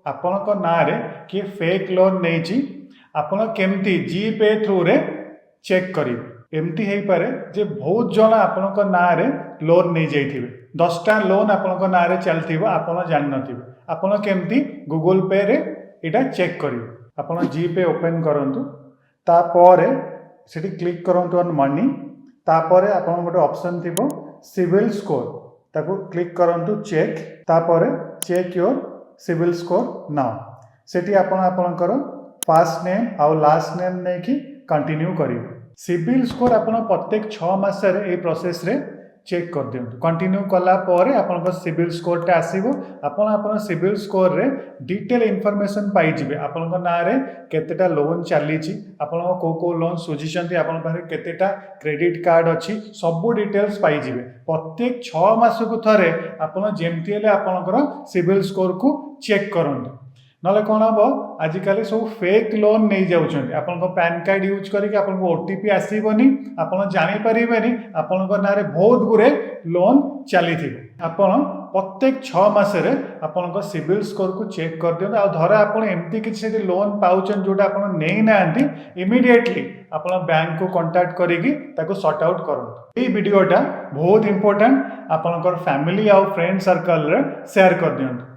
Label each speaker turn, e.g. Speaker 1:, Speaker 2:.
Speaker 1: ଆପଣଙ୍କ ନାଁରେ କିଏ ଫେକ୍ ଲୋନ୍ ନେଇଛି ଆପଣ କେମିତି ଜିପେ ଥ୍ରୁରେ ଚେକ୍ କରିବେ। ଏମିତି ହେଇପାରେ ଯେ ବହୁତ ଜଣ ଆପଣଙ୍କ ନାଁରେ ଲୋନ୍ ନେଇଯାଇଥିବେ, 10ଟା ଲୋନ୍ ଆପଣଙ୍କ ନାଁରେ ଚାଲିଥିବ, ଆପଣ ଜାଣିନଥିବେ। ଆପଣ କେମିତି ଗୁଗଲ ପେରେ ଏଇଟା ଚେକ୍ କରିବେ। ଆପଣ ଜିପେ ଓପେନ୍ କରନ୍ତୁ, ତାପରେ ସେଠି କ୍ଲିକ୍ କରନ୍ତୁ ଅନ୍ ମନି, ତାପରେ ଆପଣଙ୍କ ଗୋଟେ ଅପସନ୍ ଥିବ ସିଭିଲ୍ ସ୍କୋର, ତାକୁ କ୍ଲିକ୍ କରନ୍ତୁ ଚେକ୍, ତାପରେ check your civil score now. ସେଠି ଆପଣ ଆପଣଙ୍କର ଫାର୍ଷ୍ଟ ନେମ୍ ଆଉ ଲାଷ୍ଟ ନେମ୍ ନେଇକି कंटिन्यू करेंगे। सिविल स्कोर आपण प्रत्येक 6 मासरे ए प्रोसेस रे चेक कर दियंतु। कंटिन्यू कला परे आपन सिविल स्कोर टा आसीबो। आपन सिविल स्कोर रे डिटेल इन्फॉर्मेशन पाई जिवे। आपन ना रे केतेटा लोन चली छि, आपन को लोन सुझिसंती, आपन पारे केतेटा क्रेडिट कार्ड अछि, सब डिटेल्स पाई जिवे। प्रत्येक 6 मास को थरे आपन जेमती हेले आपनकर सिविल स्कोर को चेक करंतु। नले कौन हम आजिकल सब फेक लोन नहीं जाऊँ। आपन पैन कार्ड यूज करके आपन ओटीपी आसबनी, आपन जानीपर आपण ना बहुत गुरे लोन चली थी। आपन प्रत्येक 6 मासरे आपन सिविल स्कोर को चेक कर दियंतु। आ धर आपन एमती किसी लोन पाउछन जोटा आपन नहीं नांती, इमीडिएटली आपन बैंक को कांटेक्ट करिकी ताको सॉर्ट आउट करंतु। ए वीडियोटा बहुत इंपोर्टेंट, आपन फैमिली आ फ्रेंड सर्कल रे शेयर कर दियंतु।